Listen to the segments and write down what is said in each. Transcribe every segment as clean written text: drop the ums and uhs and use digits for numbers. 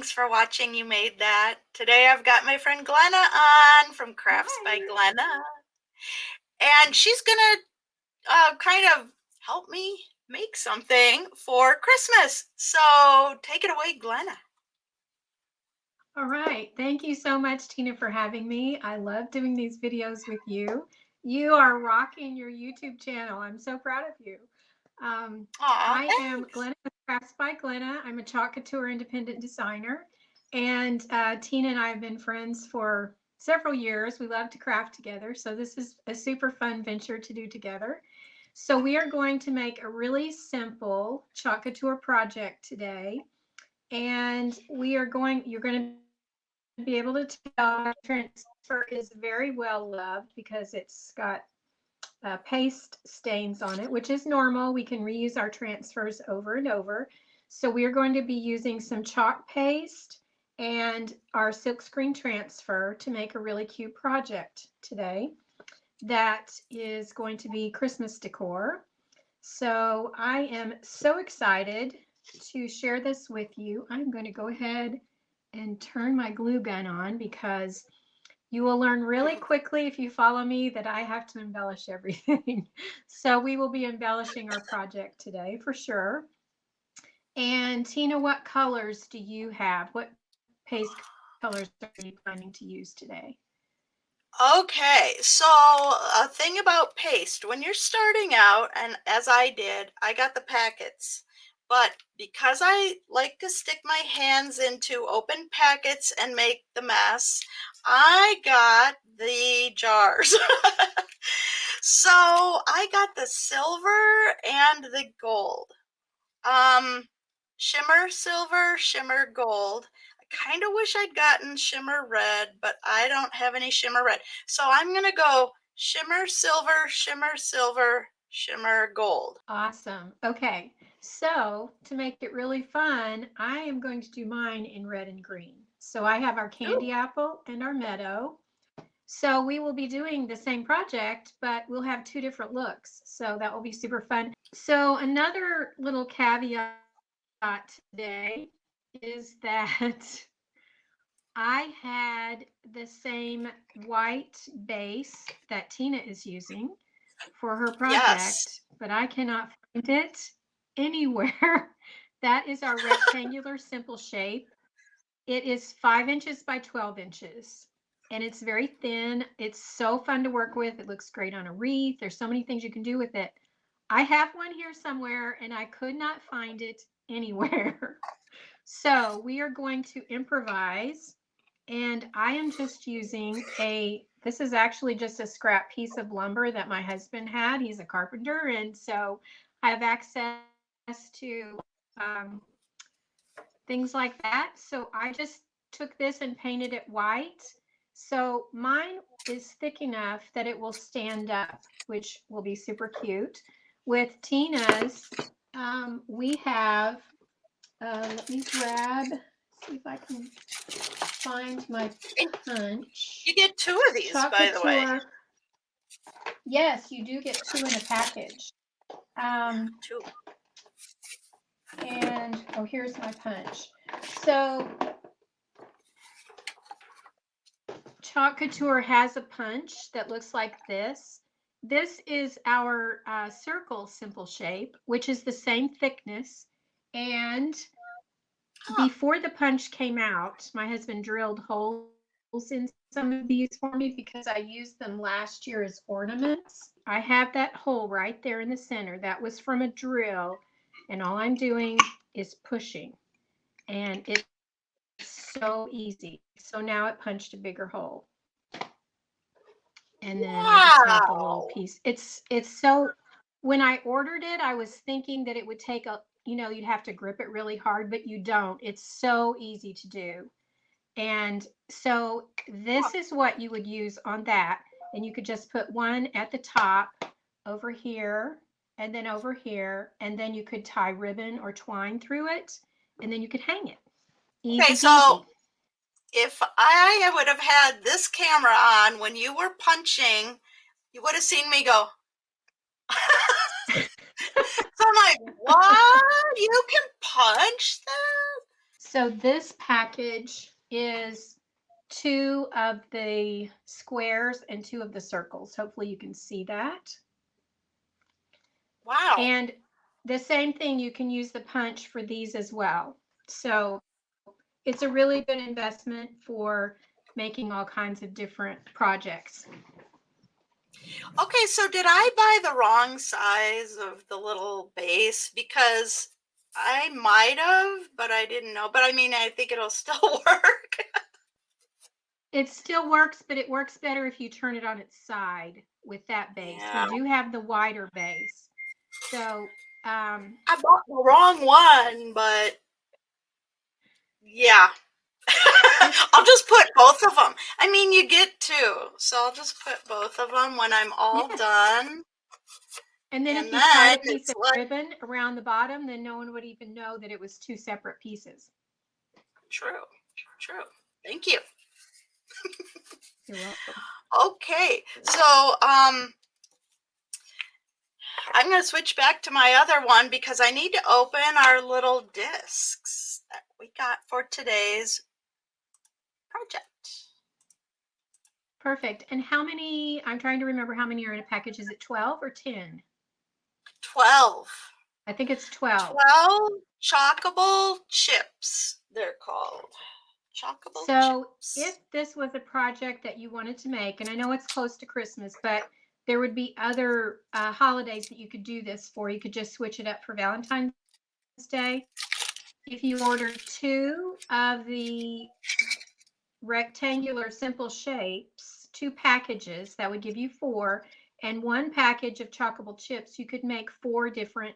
Thanks for watching. You made that. Today I've got my friend Glenna on from Crafts by Hi. Glenna. And she's going to kind of help me make something for Christmas. So take it away, Glenna. All right. Thank you so much, Tina, for having me. I love doing these videos with you. You are rocking your YouTube channel. I'm so proud of you. Aw, I am thanks. Glenna with Crafts by Glenna. I'm a Chalk Couture independent designer. And Tina and I have been friends for several years. We love to craft together. So this is a super fun venture to do together. So we are going to make a really simple Chalk Couture project today. And you're going to be able to tell our transfer is very well loved because it's got paste stains on it, which is normal. We can reuse our transfers over and over. So we are going to be using some chalk paste and our silkscreen transfer to make a really cute project today that is going to be Christmas decor. So I am so excited to share this with you. I'm going to go ahead and turn my glue gun on because you will learn really quickly if you follow me that I have to embellish everything. So we will be embellishing our project today for sure. And Tina, what colors do you have? What paste colors are you planning to use today? Okay, so a thing about paste, when you're starting out, and as I did, I got the packets. But because I like to stick my hands into open packets and make the mess, I got the jars. So I got the silver and the gold. Shimmer silver, shimmer gold. I kind of wish I'd gotten shimmer red, but I don't have any shimmer red. So I'm going to go shimmer silver, shimmer silver, shimmer gold. Awesome. Okay. So to make it really fun, I am going to do mine in red and green. So I have our candy Ooh. apple and our meadow. So we will be doing the same project, but we'll have two different looks. So that will be super fun. So another little caveat today is that I had the same white base that Tina is using for her Yes. project, but I cannot find it anywhere. That is our rectangular simple shape. It is 5 inches by 12 inches and it's very thin. It's so fun to work with. It looks great on a wreath. There's so many things you can do with it. I have one here somewhere and I could not find it anywhere. So we are going to improvise and I am just using this is actually just a scrap piece of lumber that my husband had. He's a carpenter. And so I have access to things like that. So I just took this and painted it white. So mine is thick enough that it will stand up, which will be super cute. With Tina's, we have, let me grab, see if I can find my punch. You get two of these, Chalk by the way. Couture. Yes, you do get two in a package. Two. And, oh, here's my punch. So Chalk Couture has a punch that looks like this. This is our circle simple shape, which is the same thickness. And before the punch came out, my husband drilled holes in some of these for me because I used them last year as ornaments. I have that hole right there in the center. That was from a drill. And all I'm doing is pushing. And it's so easy. So now it punched a bigger hole. And then I just have the little piece. It's so, when I ordered it, I was thinking that it would take you'd have to grip it really hard, but you don't. It's so easy to do. And so this is what you would use on that. And you could just put one at the top over here and then over here. And then you could tie ribbon or twine through it. And then you could hang it. Easy Okay, peasy. so if I would have had this camera on when you were punching, you would have seen me go. So I'm like, what? You can punch that? So this package is 2 of the squares and 2 of the circles. Hopefully you can see that. Wow. And the same thing, you can use the punch for these as well. So it's a really good investment for making all kinds of different projects. Okay, so did I buy the wrong size of the little base? Because I might have, but I didn't know. But I mean, I think it'll still work. It still works, but it works better if you turn it on its side with that base. We Yeah. do have the wider base. So I bought the wrong one, but yeah. it's I'll just put both of them. I mean, you get two, so I'll just put both of them when I'm all yes. done. And then if And you tied then a piece it's of like, ribbon around the bottom, then no one would even know that it was 2 separate pieces. true, true. Thank you. You're welcome. Okay, so I'm going to switch back to my other one because I need to open our little discs that we got for today's project. Perfect. And how many, I'm trying to remember how many are in a package. Is it 12 or 10? 12. I think it's 12. 12 chalkable chips, they're called. Chalkable So if chips. this was a project that you wanted to make, and I know it's close to Christmas, but there would be other holidays that you could do this for. You could just switch it up for Valentine's Day. If you order 2 of the rectangular simple shapes, 2 packages, that would give you 4, and 1 package of chalkable chips, you could make 4 different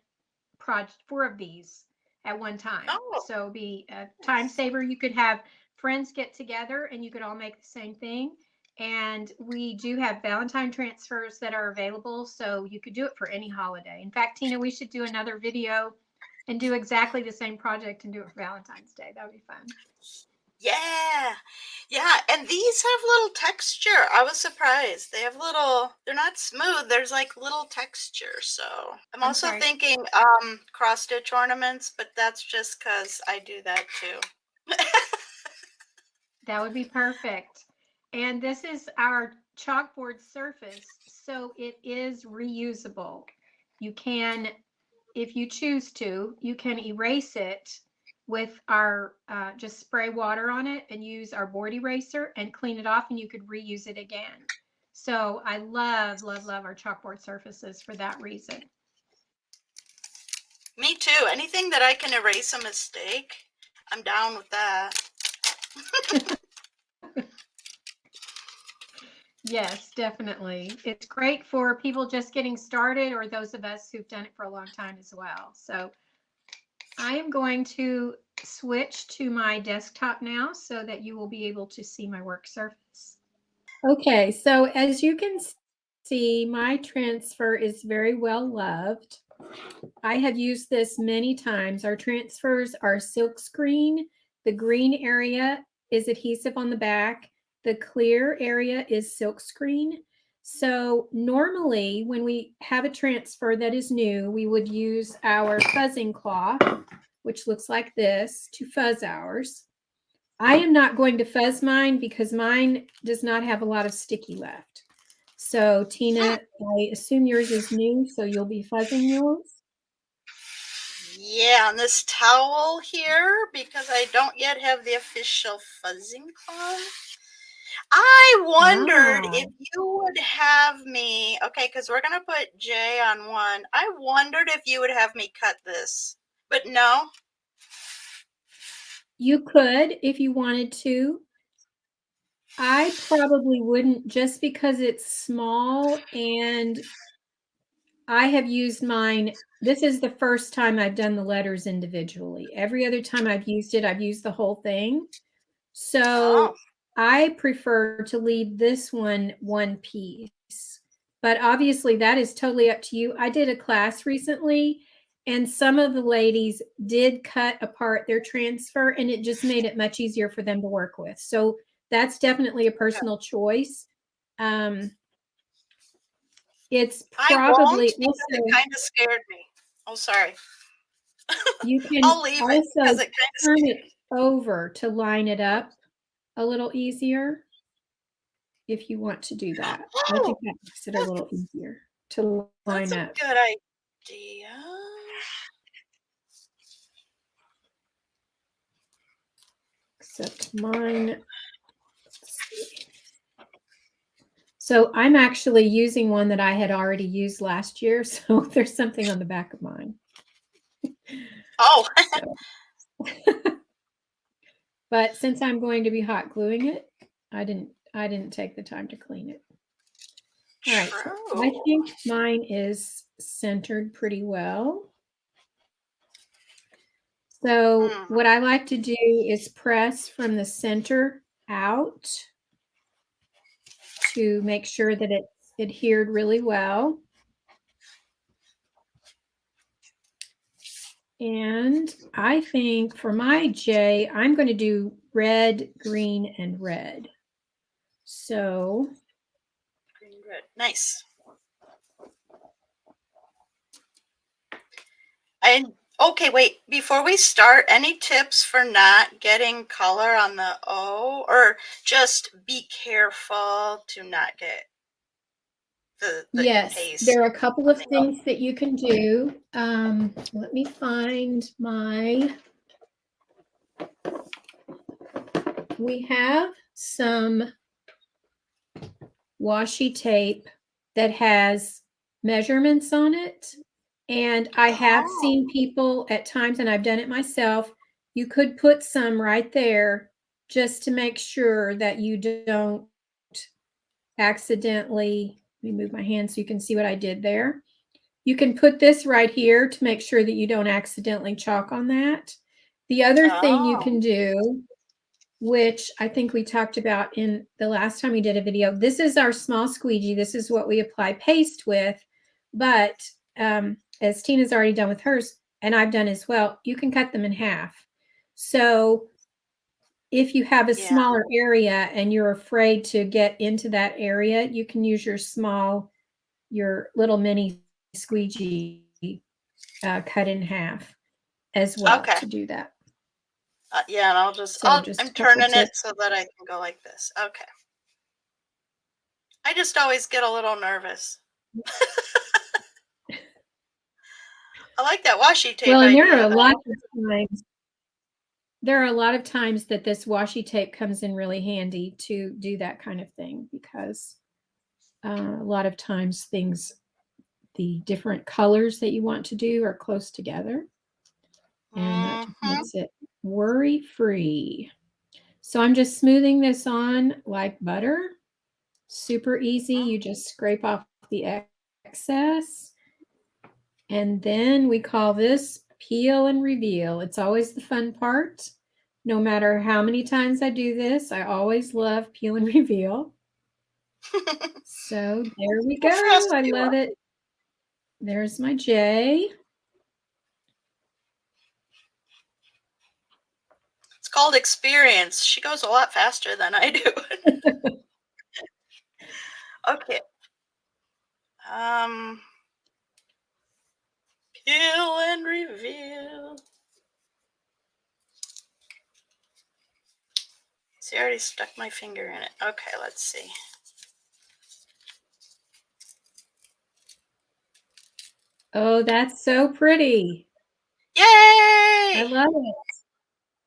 4 of these at one time. Oh, So it'd be a time saver. You could have friends get together and you could all make the same thing. And we do have Valentine transfers that are available, so you could do it for any holiday. In fact, Tina, we should do another video and do exactly the same project and do it for Valentine's Day. That would be fun. yeah. Yeah, and these have little texture. I was surprised. They have little, they're not smooth. There's like little texture. So I'm I'm also sorry. thinking cross stitch ornaments, but that's just because I do that too. That would be perfect. And this is our chalkboard surface, so it is reusable. You can, if you choose to, you can erase it with our, just spray water on it and use our board eraser and clean it off, and you could reuse it again. So I love, love, love our chalkboard surfaces for that reason. Me too. Anything that I can erase a mistake, I'm down with that. Yes, definitely. It's great for people just getting started or those of us who've done it for a long time as well. So I am going to switch to my desktop now so that you will be able to see my work surface. Okay, so as you can see, my transfer is very well loved. I have used this many times. Our transfers are silkscreen. The green area is adhesive on the back. The clear area is silkscreen. So normally when we have a transfer that is new, we would use our fuzzing cloth, which looks like this, to fuzz ours. I am not going to fuzz mine because mine does not have a lot of sticky left. So Tina, I assume yours is new, so you'll be fuzzing yours. Yeah, on this towel here, because I don't yet have the official fuzzing cloth. I wondered Ah, if you would have me, okay, because we're going to put J on one. I wondered if you would have me cut this, but no. you could if you wanted to. I probably wouldn't just because it's small and I have used mine. This is the first time I've done the letters individually. Every other time I've used it, I've used the whole thing. Oh, So I prefer to leave this one piece. But obviously, that is totally up to you. I did a class recently, and some of the ladies did cut apart their transfer, and it just made it much easier for them to work with. So that's definitely a okay. personal choice. Um, it's I won't probably because it also, kind of scared me. Oh, sorry. you can I'll leave it because also it kind of turn scared it me. over to line it up a little easier if you want to do that. I Oh, think that makes it a little that's easier to that's line a up. good idea. Except mine, let's see. So I'm actually using one that I had already used last year, so there's something on the back of mine. Oh, So, but since I'm going to be hot gluing it, I didn't take the time to clean it. All right, so I true. think mine is centered pretty well. So Hmm. what I like to do is press from the center out to make sure that it's adhered really well. And I think for my J, I'm going to do red, green, and red. So Green, red. Nice. And okay, wait, before we start, any tips for not getting color on the O, or just be careful to not get the yes, paste there are a couple on of the O? things that you can do. Let me find my, we have some washi tape that has measurements on it. And I have Oh, seen people at times, and I've done it myself, you could put some right there just to make sure that you don't accidentally, let me move my hand so you can see what I did there. You can put this right here to make sure that you don't accidentally chalk on that. The other thing you oh, can do, which I think we talked about in the last time we did a video. This is our small squeegee. This is what we apply paste with. But as Tina's already done with hers, and I've done as well, you can cut them in half. So if you have a yeah. smaller area and you're afraid to get into that area, you can use your little mini squeegee cut in half as well Okay. to do that. Yeah, and So just I'm a couple turning it tips. so that I can go like this. Okay. I just always get a little nervous. I like that washi tape Well, and idea though. there are a lot of times that this washi tape comes in really handy to do that kind of thing because a lot of times the different colors that you want to do are close together, and that just Mm-hmm. makes it worry free. So I'm just smoothing this on like butter. Super easy. You just scrape off the excess. And then we call this peel and reveal. It's always the fun part. No matter how many times I do this, I always love peel and reveal. So there we Well, for us go. I too. love it. There's my J. It's called experience. She goes a lot faster than I do. Okay. Um, peel and reveal. See, I already stuck my finger in it. Okay, let's see. Oh, that's so pretty. I Yay! love it.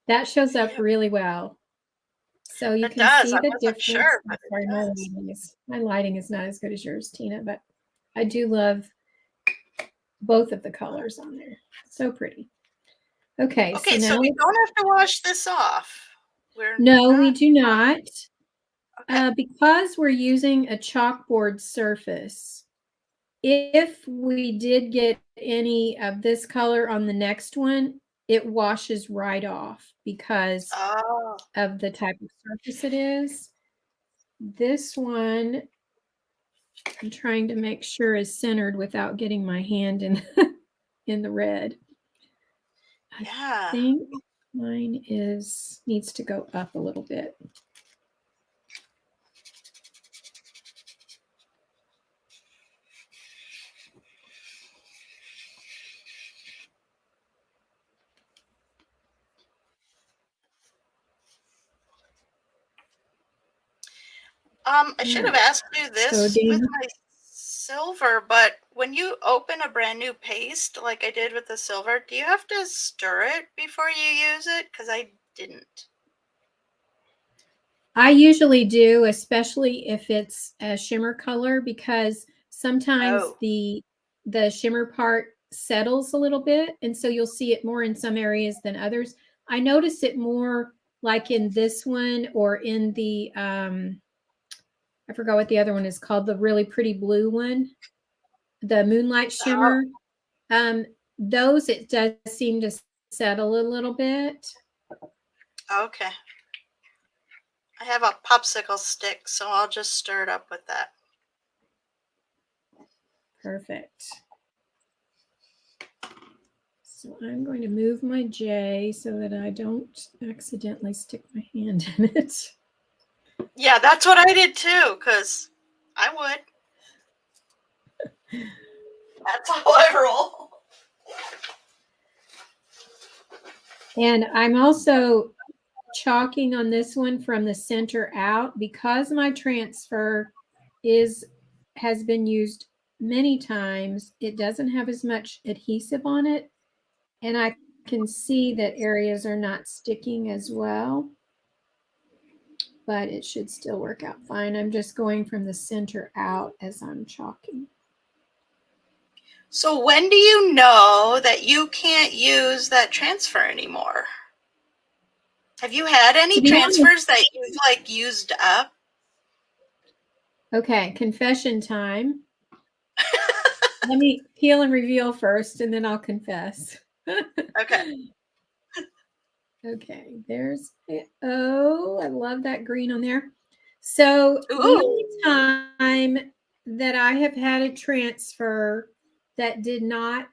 That shows up Yep, really well. So you it can does. see I the wasn't difference. sure, but it Sorry, does. my lighting is not as good as yours, Tina, but I do love both of the colors on there. So pretty. Okay, so Okay, so now we let's, don't have to wash this off. We're no, we not. do not. Okay. Because we're using a chalkboard surface, if we did get any of this color on the next one, it washes right off because Oh, of the type of surface it is. This one, I'm trying to make sure is centered without getting my hand in in the red. I yeah. think mine is needs to go up a little bit. I All should have right. asked you So this with again, my silver, but when you open a brand new paste like I did with the silver, do you have to stir it before you use it? Because I didn't. I usually do, especially if it's a shimmer color, because sometimes Oh, the shimmer part settles a little bit, and so you'll see it more in some areas than others. I notice it more like in this one or in the I forgot what the other one is called, the really pretty blue one, the moonlight oh, shimmer. Um, those it does seem to settle a little bit. okay. I have a popsicle stick, so I'll just stir it up with that. Perfect. So I'm going to move my J so that I don't accidentally stick my hand in it. Yeah, that's what I did too, because I would. That's how I roll. And I'm also chalking on this one from the center out because my transfer is has been used many times. It doesn't have as much adhesive on it, and I can see that areas are not sticking as well, but it should still work out fine. I'm just going from the center out as I'm chalking. So when do you know that you can't use that transfer anymore? Have you had To any be honest, transfers that you've like used up? okay, confession time. Let me peel and reveal first, and then I'll confess. Okay. Okay, there's oh, I love that green on there. So the Ooh. only time that I have had a transfer that did not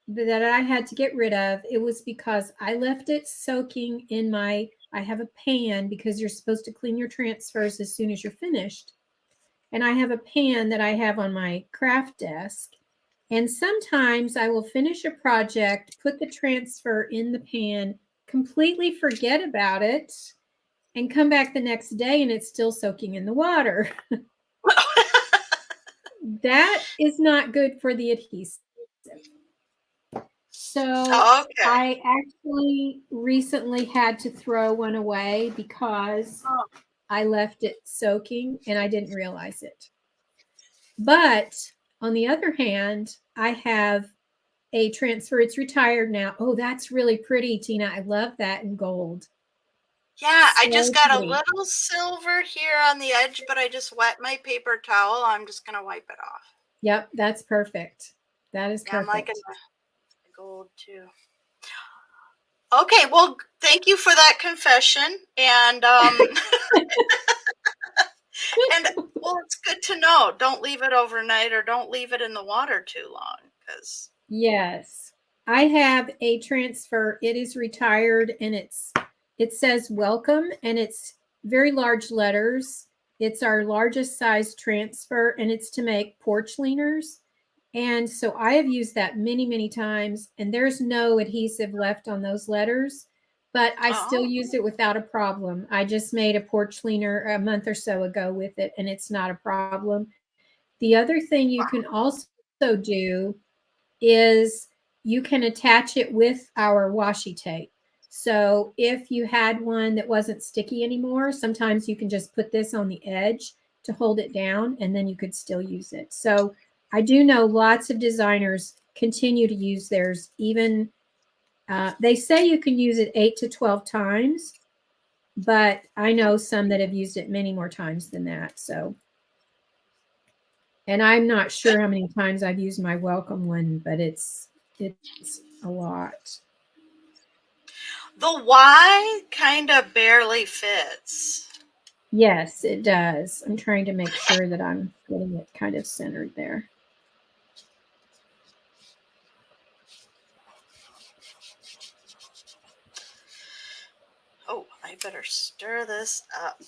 that I had to get rid of, it was because I left it soaking in my I have a pan because you're supposed to clean your transfers as soon as you're finished. And I have a pan that I have on my craft desk. And sometimes I will finish a project, put the transfer in the pan, completely forget about it, and come back the next day and it's still soaking in the water. That is not good for the adhesive. So Okay. I actually recently had to throw one away because Oh, I left it soaking and I didn't realize it. But on the other hand, I have a transfer. It's retired now. Oh, that's really pretty, Tina. I love that in gold. yeah, I just So got a pretty. little silver here on the edge, but I just wet my paper towel. I'm just gonna wipe it off. Yep, that's perfect. That is Yeah, I'm liking perfect. the gold too. Okay, well, thank you for that confession, and well, it's good to know. Don't leave it overnight, or don't leave it in the water too long, because Yes. I have a transfer. It is retired and it says welcome and it's very large letters. It's our largest size transfer and it's to make porch leaners. And so I have used that many, many times and there's no adhesive left on those letters, but I still oh, use it without a problem. I just made a porch leaner a month or so ago with it and it's not a problem. The other thing you can also do is you can attach it with our washi tape. So if you had one that wasn't sticky anymore, sometimes you can just put this on the edge to hold it down and then you could still use it. So I do know lots of designers continue to use theirs. Even they say you can use it 8 to 12 times, but I know some that have used it many more times than that. So, and I'm not good. sure how many times I've used my welcome one, but it's a lot. The Y kind of barely fits. Yes, it does. I'm trying to make sure that I'm getting it kind of centered there. Oh, I better stir this up.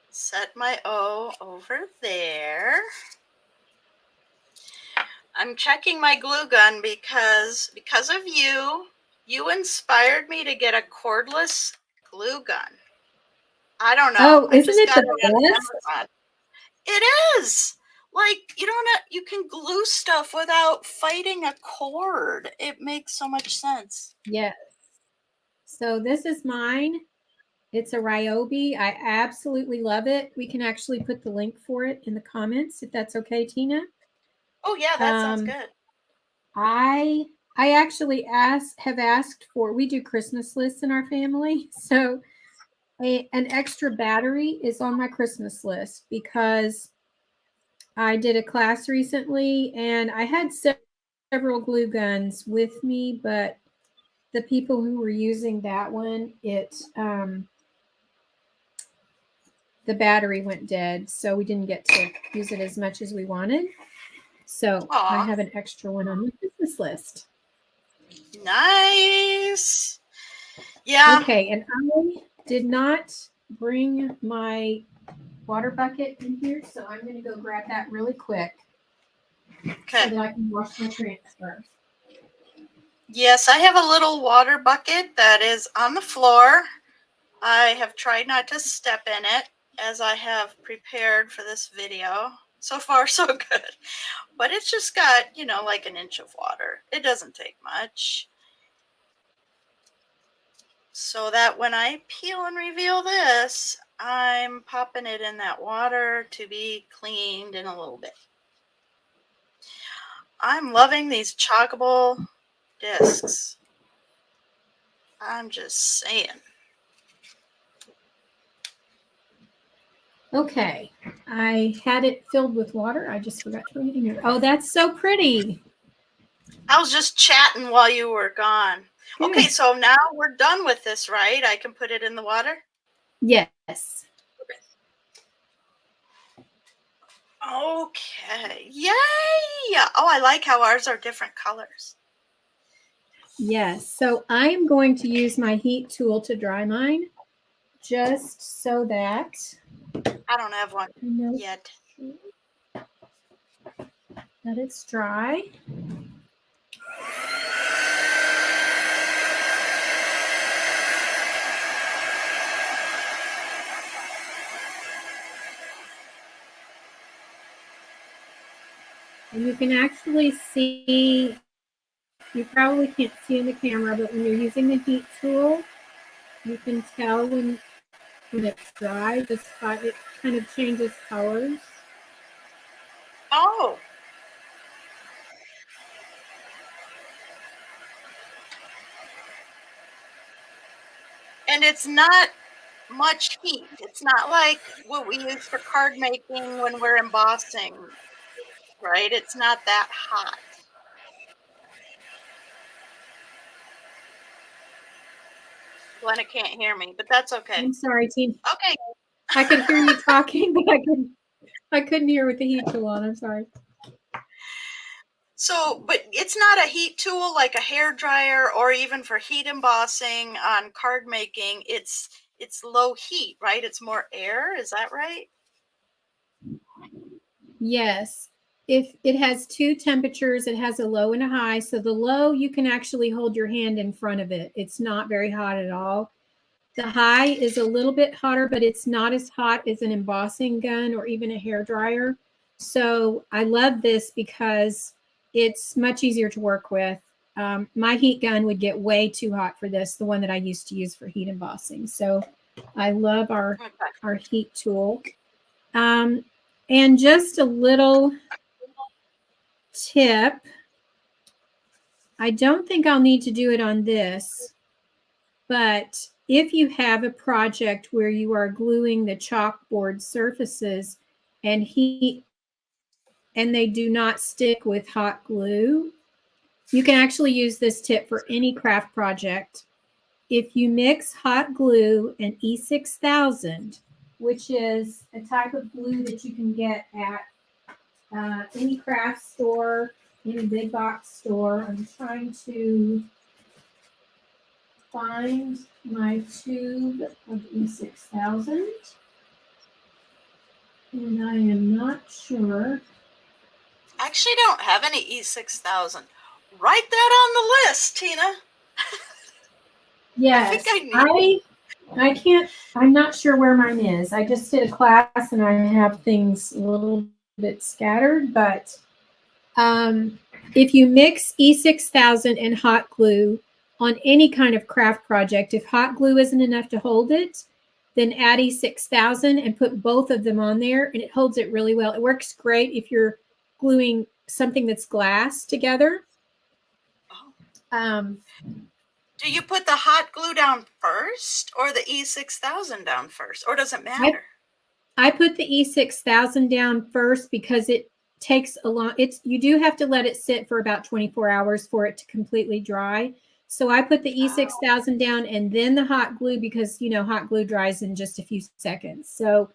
Set my O over there. I'm checking my glue gun because of you. You inspired me to get a cordless glue gun. I don't know. Oh, I isn't just it got the it on best? Amazon. It is. Like, you can glue stuff without fighting a cord. It makes so much sense. Yes. So this is mine. It's a Ryobi. I absolutely love it. We can actually put the link for it in the comments if that's okay, Tina. Oh yeah, that sounds good. I I actually have asked for, we do Christmas lists in our family. So an extra battery is on my Christmas list because I did a class recently and I had several glue guns with me, but the people who were using that one, the battery went dead, so we didn't get to use it as much as we wanted. So I Aw, have an extra one on the Christmas list. nice. Yeah. Okay, and I did not bring my water bucket in here, so I'm going to go grab that really quick so Okay. that I can wash my transfer. Yes, I have a little water bucket that is on the floor. I have tried not to step in it as I have prepared for this video. So far, so good. But it's just got, like an inch of water. It doesn't take much. So that when I peel and reveal this, I'm popping it in that water to be cleaned in a little bit. I'm loving these chalkable discs. I'm just saying. Okay, I had it filled with water. I just forgot to bring it in here. Oh, that's so pretty. I was just chatting while you were gone. Okay, Good. so now we're done with this, right? I can put it in the water? Yes. Okay. Yay! Oh, I like how ours are different colors. Yes. So I'm going to use my heat tool to dry mine just so that I don't have one I know yet. that it's dry. And you can actually see, you probably can't see in the camera, but when you're using the heat tool, you can tell when it's dry, it kind of changes colors. Oh. And it's not much heat. It's not like what we use for card making when we're embossing, right? It's not that hot. Glenna can't hear me, but that's okay. I'm sorry, team. Okay. I could hear you talking, but I couldn't hear with the heat tool on. I'm sorry. So, but it's not a heat tool like a hair dryer or even for heat embossing on card making. It's low heat, right? It's more air. Is that right? Yes. If it has two temperatures, it has a low and a high. So the low, you can actually hold your hand in front of it. It's not very hot at all. The high is a little bit hotter, but it's not as hot as an embossing gun or even a hair dryer. So I love this because it's much easier to work with. My heat gun would get way too hot for this, the one that I used to use for heat embossing. So I love Okay. our heat tool. Um, and just a little tip. I don't think I'll need to do it on this, but if you have a project where you are gluing the chalkboard surfaces and they do not stick with hot glue, you can actually use this tip for any craft project. If you mix hot glue and E6000, which is a type of glue that you can get at any craft store, any big box store. I'm trying to find my tube of E6000, and I am not sure. I actually don't have any E6000. Write that on the list, Tina. I think Yes, I need it. I'm not sure where mine is. I just did a class and I have things a little bit scattered, but um, if you mix E6000 and hot glue on any kind of craft project, if hot glue isn't enough to hold it, then add E6000 and put both of them on there and it holds it really well. It works great if you're gluing something that's glass together. Oh. Um, Do you put the hot glue down first or the E6000 down first, or does it I, matter? I put the E6000 down first because it takes a long, you do have to let it sit for about 24 hours for it to completely dry. So I put the Oh, E6000 down and then the hot glue because, hot glue dries in just a few seconds. So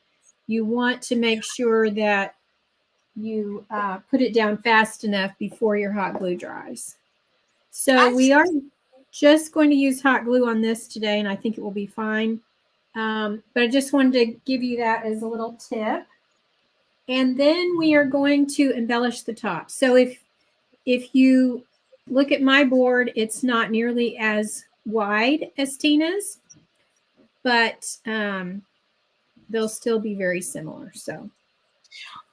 you want to make sure that you put it down fast enough before your hot glue dries. So I we see. are just going to use hot glue on this today, and I think it will be fine. But I just wanted to give you that as a little tip. And then we are going to embellish the top. So if you look at my board, it's not nearly as wide as Tina's, but they'll still be very similar. So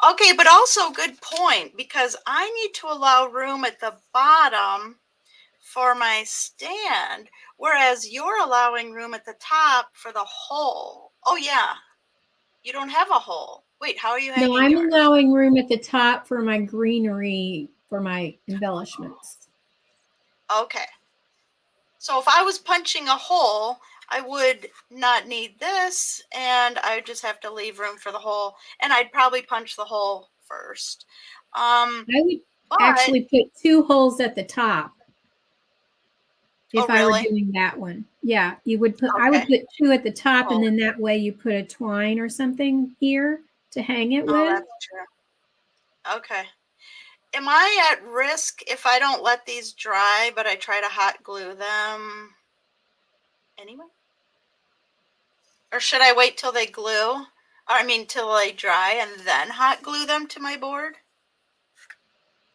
Okay, but also good point, because I need to allow room at the bottom for my stand, whereas you're allowing room at the top for the hole. Oh yeah, you don't have a hole. Wait, how are you no, hanging I'm yours? allowing room at the top for my greenery for my embellishments. Okay. So if I was punching a hole, I would not need this, and I would just have to leave room for the hole, and I'd probably punch the hole first. I would But actually put 2 holes at the top oh if I were really? doing that one. Yeah, I would Okay. put 2 at the top and Oh, then that way you put a twine or something here to hang it oh, with. that's true. Okay. Am I at risk if I don't let these dry, but I try to hot glue them anyway? Or should I wait till they glue? Or, I mean, till they dry and then hot glue them to my board?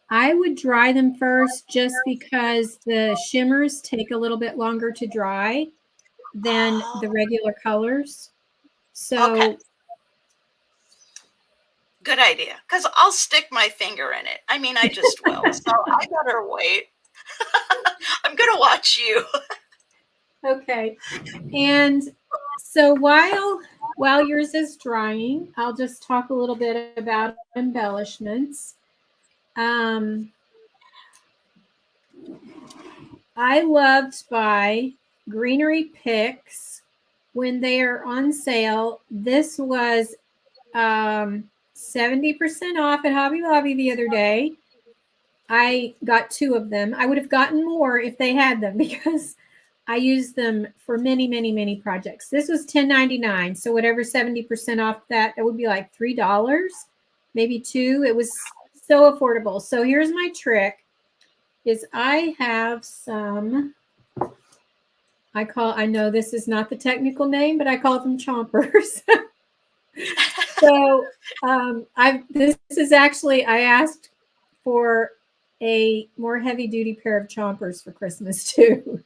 I would dry them first just because the shimmers take a little bit longer to dry than Oh, the regular colors. okay. So Good idea. Because I'll stick my finger in it. I mean, I just will. So I better wait. I'm going to watch you. okay. And so while yours is drying, I'll just talk a little bit about embellishments. Um, I love to buy greenery picks when they are on sale. This was 70% off at Hobby Lobby the other day. I got 2 of them. I would have gotten more if they had them because I use them for many, many, many projects. This was $10.99. So whatever 70% off that, it would be like $3, maybe 2. It was so affordable. So here's my trick is I have some I know this is not the technical name, but I call them chompers. So this is actually I asked for a more heavy duty pair of chompers for Christmas too,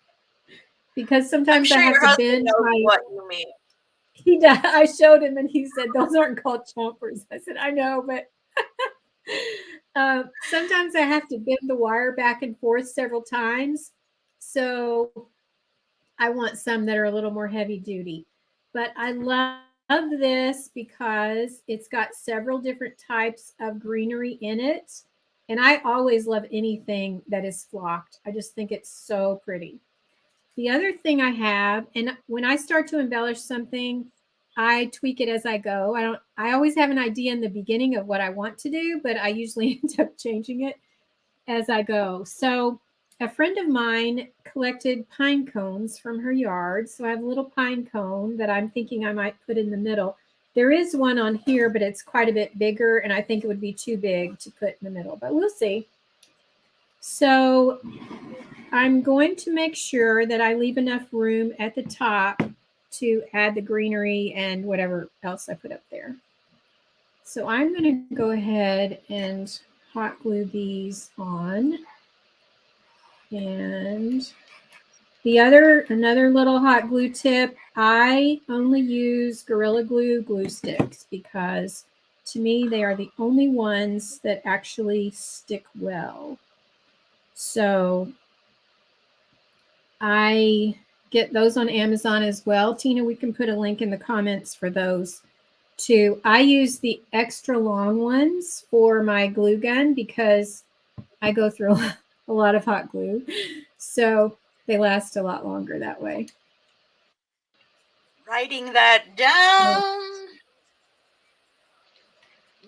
because I'm sometimes I sure have your to husband bend knows my. what you mean. I showed him and he said those aren't called chompers. I said I know, but sometimes I have to bend the wire back and forth several times, so I want some that are a little more heavy duty. But I love this because it's got several different types of greenery in it. And I always love anything that is flocked. I just think it's so pretty. The other thing I have, and when I start to embellish something, I tweak it as I go. I always have an idea in the beginning of what I want to do, but I usually end up changing it as I go. So a friend of mine collected pine cones from her yard. So I have a little pine cone that I'm thinking I might put in the middle. There is one on here, but it's quite a bit bigger, and I think it would be too big to put in the middle, but we'll see. So I'm going to make sure that I leave enough room at the top to add the greenery and whatever else I put up there. So I'm going to go ahead and hot glue these on. And Another little hot glue tip, I only use Gorilla Glue glue sticks because to me they are the only ones that actually stick well. So I get those on Amazon as well. Tina, we can put a link in the comments for those too. I use the extra long ones for my glue gun because I go through a lot of hot glue. So they last a lot longer that way. Writing that down.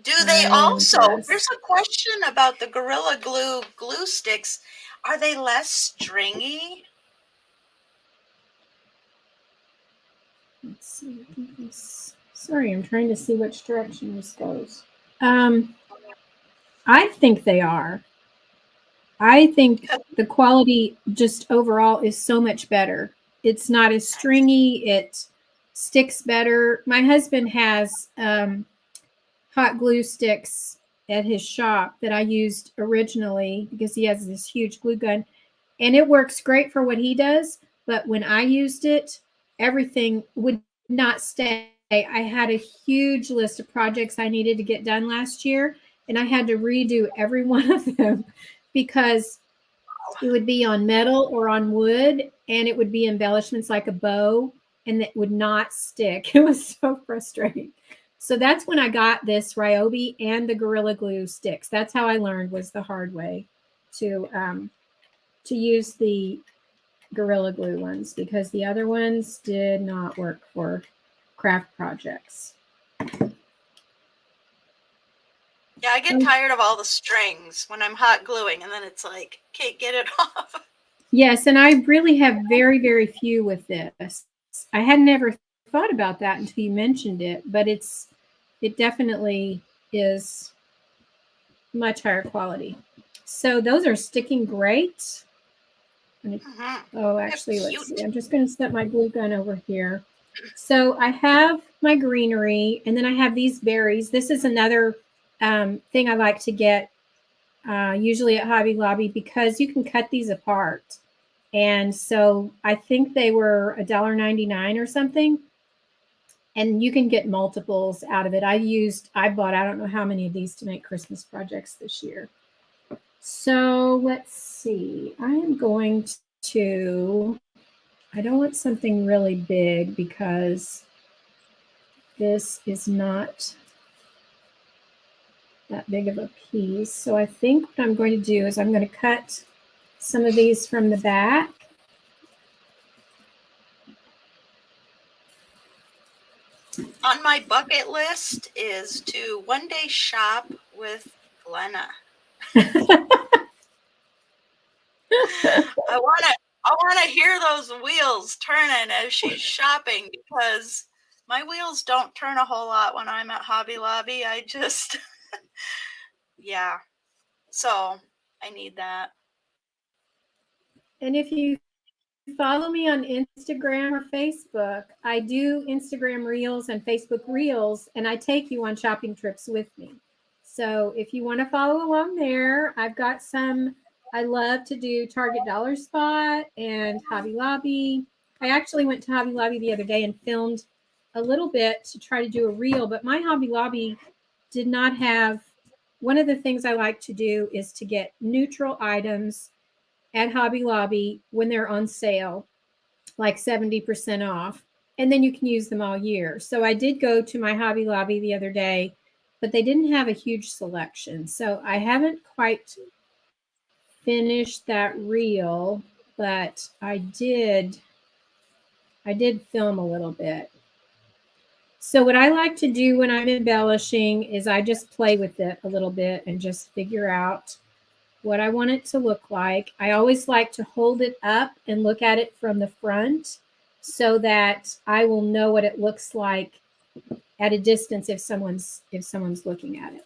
Do they also, Yes. there's a question about the Gorilla Glue glue sticks. Are they less stringy? Let's see. Sorry, I'm trying to see which direction this goes. Um, I think they are. I think the quality just overall is so much better. It's not as stringy. It sticks better. My husband has hot glue sticks at his shop that I used originally because he has this huge glue gun, and it works great for what he does. But when I used it, everything would not stay. I had a huge list of projects I needed to get done last year, and I had to redo every one of them because it would be on metal or on wood, and it would be embellishments like a bow, and it would not stick. It was so frustrating. So that's when I got this Ryobi and the Gorilla Glue sticks. That's how I learned, was the hard way to use the Gorilla Glue ones because the other ones did not work for craft projects. Yeah, I get tired of all the strings when I'm hot gluing, and then it's like, can't get it off. Yes, and I really have very, very few with this. I had never thought about that until you mentioned it, but it definitely is much higher quality. So those are sticking great. Oh, They're actually, let's see. cute. I'm just going to set my glue gun over here. So I have my greenery, and then I have these berries. This is another thing I like to get usually at Hobby Lobby because you can cut these apart. And so I think they were $1.99 or something. And you can get multiples out of it. I bought, I don't know how many of these to make Christmas projects this year. So let's see. I am going to, I don't want something really big because this is not that big of a piece. So I think what I'm going to do is I'm going to cut some of these from the back. On my bucket list is to one day shop with Glenna. I wanna hear those wheels turning as she's shopping because my wheels don't turn a whole lot when I'm at Hobby Lobby. I just yeah. So I need that. And if you follow me on Instagram or Facebook, I do Instagram Reels and Facebook Reels, and I take you on shopping trips with me. So if you want to follow along there, I've got some. I love to do Target Dollar Spot and Hobby Lobby. I actually went to Hobby Lobby the other day and filmed a little bit to try to do a reel, but my Hobby Lobby did not have. One of the things I like to do is to get neutral items at Hobby Lobby when they're on sale, like 70% off, and then you can use them all year. So I did go to my Hobby Lobby the other day, but they didn't have a huge selection. So I haven't quite finished that reel, but I did film a little bit. So what I like to do when I'm embellishing is I just play with it a little bit and just figure out what I want it to look like. I always like to hold it up and look at it from the front so that I will know what it looks like at a distance if someone's looking at it.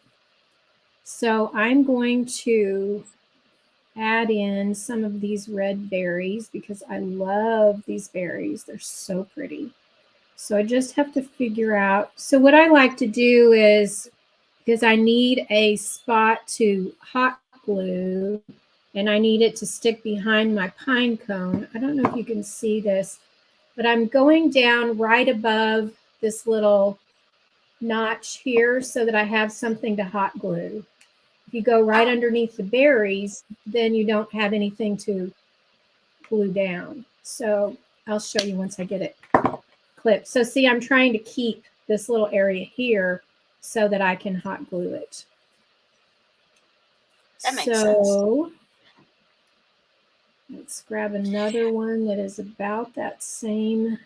So I'm going to add in some of these red berries because I love these berries. They're so pretty. So I just have to figure out. So what I like to do is, because I need a spot to hot glue, and I need it to stick behind my pine cone. I don't know if you can see this, but I'm going down right above this little notch here so that I have something to hot glue. If you go right Oh, underneath the berries, then you don't have anything to glue down. So I'll show you once I get it clipped. So see, I'm trying to keep this little area here so that I can hot glue it. that makes sense. So let's grab another one that is about that same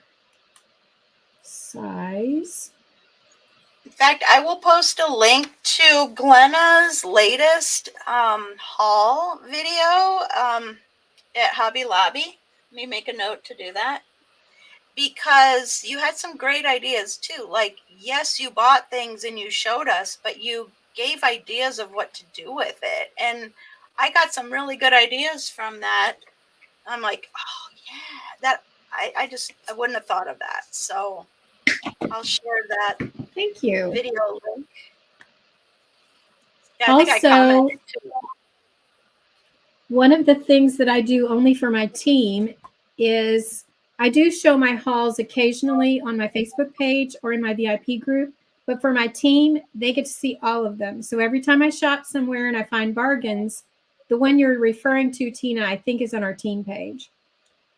size. In fact, I will post a link to Glenna's latest haul video at Hobby Lobby. Let me make a note to do that, because you had some great ideas too. Like, yes, you bought things and you showed us, but you gave ideas of what to do with it. And I got some really good ideas from that. I'm like, oh yeah, that I wouldn't have thought of that. So I'll share that Thank you. video link. Yeah, I think I Also, commented too. one of the things that I do only for my team is I do show my hauls occasionally on my Facebook page or in my VIP group, but for my team, they get to see all of them. So every time I shop somewhere and I find bargains, the one you're referring to, Tina, I think is on our team page.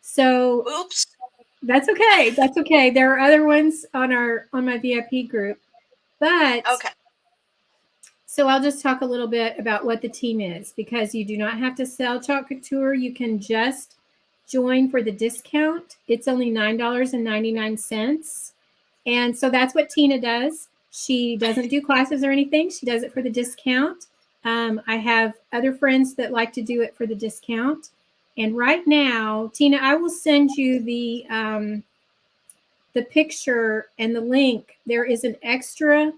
So Oops. that's okay. That's okay. There are other ones on my VIP group, but Okay. so I'll just talk a little bit about what the team is, because you do not have to sell Chalk Couture. You can just join for the discount. It's only $9.99. And so that's what Tina does. She doesn't do classes or anything. She does it for the discount. I have other friends that like to do it for the discount. And right now, Tina, I will send you the picture and the link. There is an extra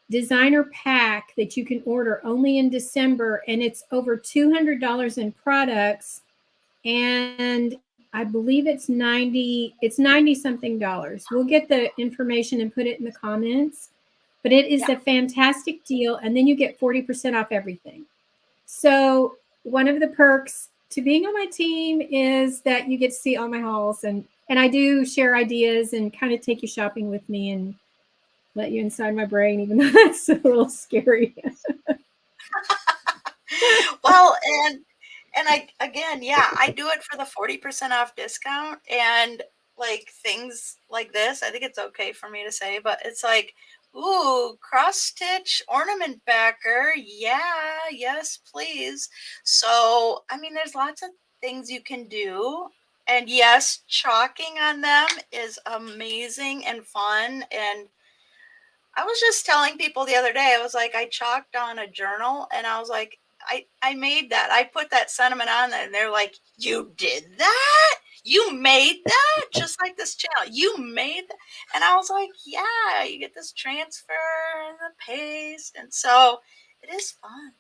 designer pack that you can order only in December, and it's over $200 in products, and I believe it's 90 something dollars. We'll get the information and put it in the comments, but it is Yeah. a fantastic deal, and then you get 40% off everything. So one of the perks to being on my team is that you get to see all my hauls, and I do share ideas and kind of take you shopping with me and let you inside my brain, even though that's a little scary. Well, and I again, yeah, I do it for the 40% off discount, and like things like this, I think it's okay for me to say, but it's like, ooh, cross stitch ornament backer. Yeah, yes, please. So, I mean, there's lots of things you can do. And yes, chalking on them is amazing and fun. And I was just telling people the other day, I was like, I chalked on a journal, and I was like, I made that. I put that sentiment on there, and they're like, you did that? You made that? Just like this channel. You made that? And I was like, yeah, you get this transfer and the paste. And so it is fun.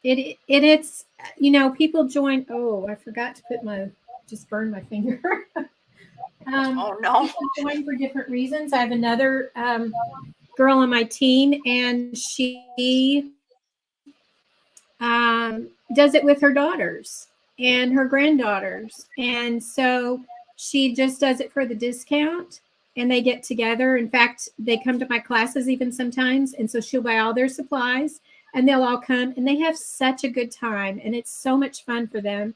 It's people join. Oh, I forgot to put just burned my finger. Oh no. People join for different reasons. I have another girl on my team, and she does it with her daughters and her granddaughters. And so she just does it for the discount, and they get together. In fact, they come to my classes even sometimes. And so she'll buy all their supplies and they'll all come, and they have such a good time, and it's so much fun for them.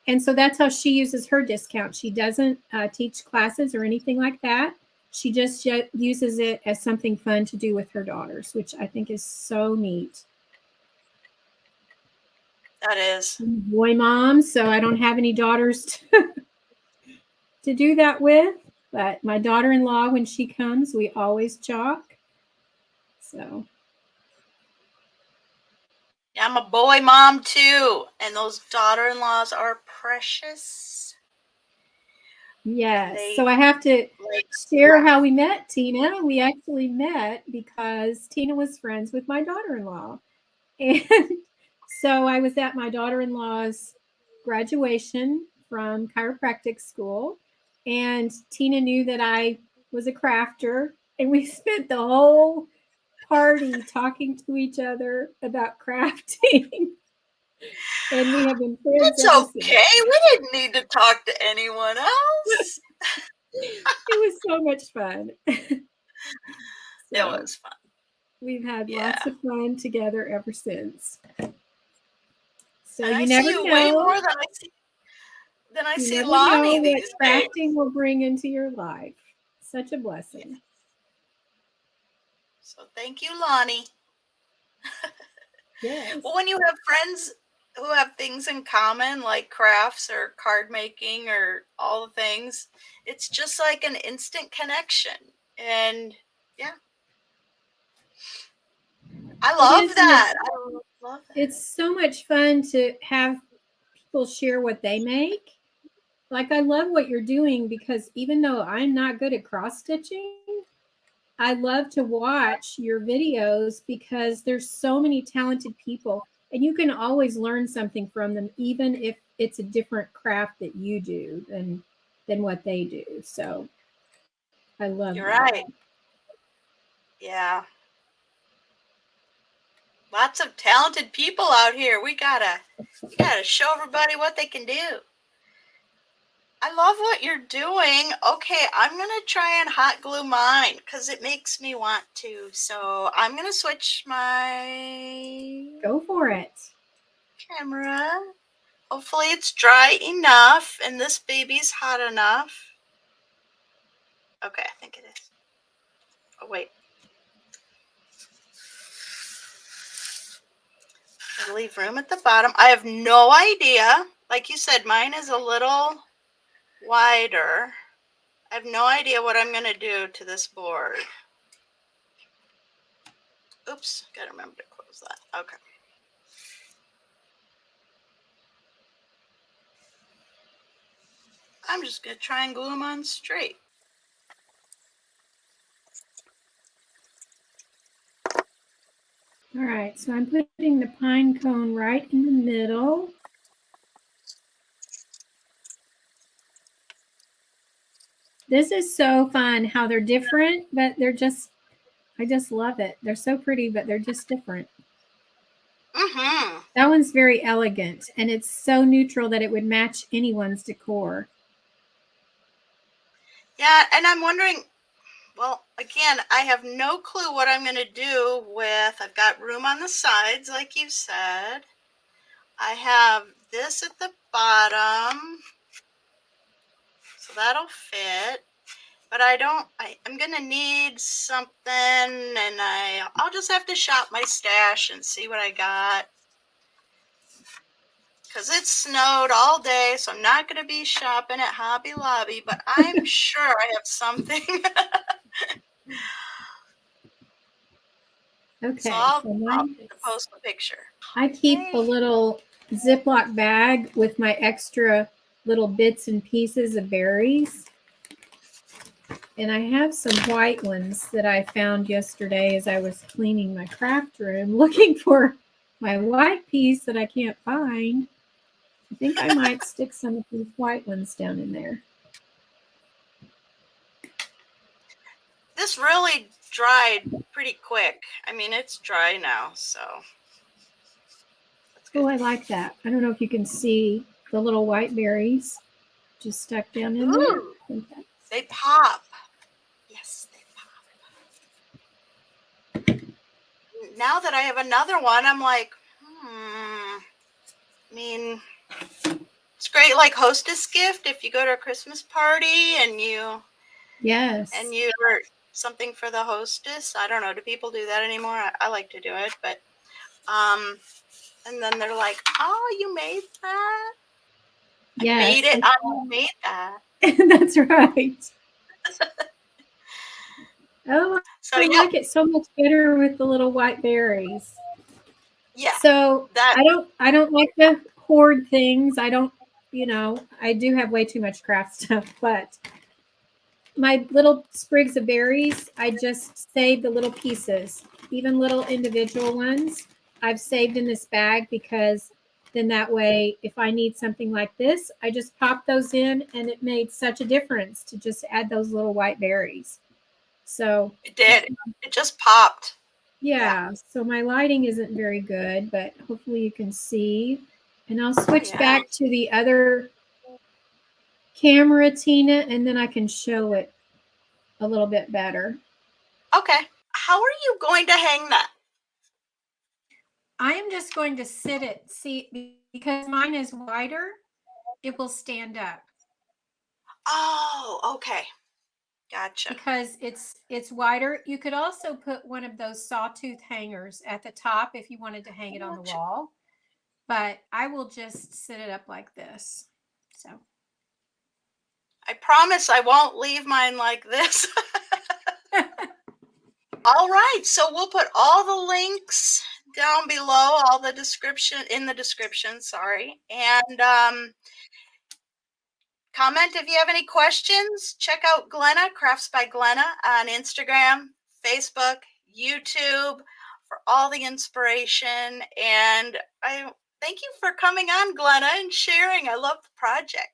And so that's how she uses her discount. She doesn't teach classes or anything like that. She just uses it as something fun to do with her daughters, which I think is so neat. That is. I'm a boy mom, so I don't have any daughters to do that with. But my daughter-in-law, when she comes, we always chalk. So Yeah, I'm a boy mom too, and those daughter-in-laws are precious. yes, They so I have to like share how we met, Tina. We actually met because Tina was friends with my daughter-in-law. And so I was at my daughter-in-law's graduation from chiropractic school, and Tina knew that I was a crafter, and we spent the whole party talking to each other about crafting. And we have been friends It's ever okay. since. We didn't need to talk to anyone else. It was so much fun. It So was fun. we've had Yeah. lots of fun together ever since. So And you I see never you way know. more than I You see never know Lonnie what these days. crafting will bring into your life. Such a blessing. So thank you, Lonnie. Yes. Well, when you have friends who have things in common, like crafts or card making or all the things, it's just like an instant connection. And yeah, I It love is, and that. I love that. it's so much fun to have people share what they make. Like I love what you're doing because even though I'm not good at cross stitching, I love to watch your videos because there's so many talented people and you can always learn something from them, even if it's a different craft that you do than what they do. So I love You're that. right. Yeah. Lots of talented people out here. We gotta show everybody what they can do. I love what you're doing. Okay, I'm gonna try and hot glue mine because it makes me want to. So I'm gonna switch my Go for it. camera. Hopefully it's dry enough and this baby's hot enough. Okay, I think it is. Oh wait. Gotta leave room at the bottom. I have no idea. Like you said, mine is a little wider. I have no idea what I'm gonna do to this board. Oops, gotta remember to close that. Okay. I'm just gonna try and glue them on straight. All right, so I'm putting the pine cone right in the middle. This is so fun how they're different, but I just love it. They're so pretty, but they're just different. Mm-hmm. That one's very elegant and it's so neutral that it would match anyone's decor. Yeah, and I'm wondering, well, again, I have no clue what I'm gonna do with, I've got room on the sides, like you said. I have this at the bottom, so that'll fit. But I'm gonna need something, and I'll just have to shop my stash and see what I got. Because it snowed all day, so I'm not gonna be shopping at Hobby Lobby, but I'm sure I have something. Okay, So I'll so post a picture. I keep a little Ziploc bag with my extra little bits and pieces of berries. And I have some white ones that I found yesterday as I was cleaning my craft room looking for my white piece that I can't find. I think I might stick some of these white ones down in there. This really dried pretty quick. I mean, it's dry now, so. Oh, I like that. I don't know if you can see the little white berries just stuck down in Ooh, there. they pop. Yes, they pop. Now that I have another one, I'm like, I mean, it's great, like hostess gift if you go to a Christmas party and you or something for the hostess. I don't know. Do people do that anymore? I like to do it, but and then they're like, "Oh, you made that? Yes, I made it. I made that." That's right. Oh, So I yeah, like it so much better with the little white berries. yeah. So That I don't like to hoard things. I don't, I do have way too much craft stuff, but my little sprigs of berries, I just save the little pieces, even little individual ones. I've saved in this bag because then that way, if I need something like this, I just pop those in and it made such a difference to just add those little white berries. So it did. It just popped. Yeah, so my lighting isn't very good, but hopefully you can see. And I'll switch Yeah. back to the other camera, Tina, and then I can show it a little bit better. Okay. How are you going to hang that? I am just going to sit it, see, because mine is wider, it will stand up. Oh, okay. Gotcha. Because it's wider. You could also put one of those sawtooth hangers at the top if you wanted to hang it on the Gotcha. wall. But I will just sit it up like this. So I promise I won't leave mine like this. All right, so we'll put all the links down below, all the description in the description, sorry. And comment if you have any questions. Check out Glenna, Crafts by Glenna on Instagram, Facebook, YouTube for all the inspiration. And I thank you for coming on, Glenna, and sharing. I love the project.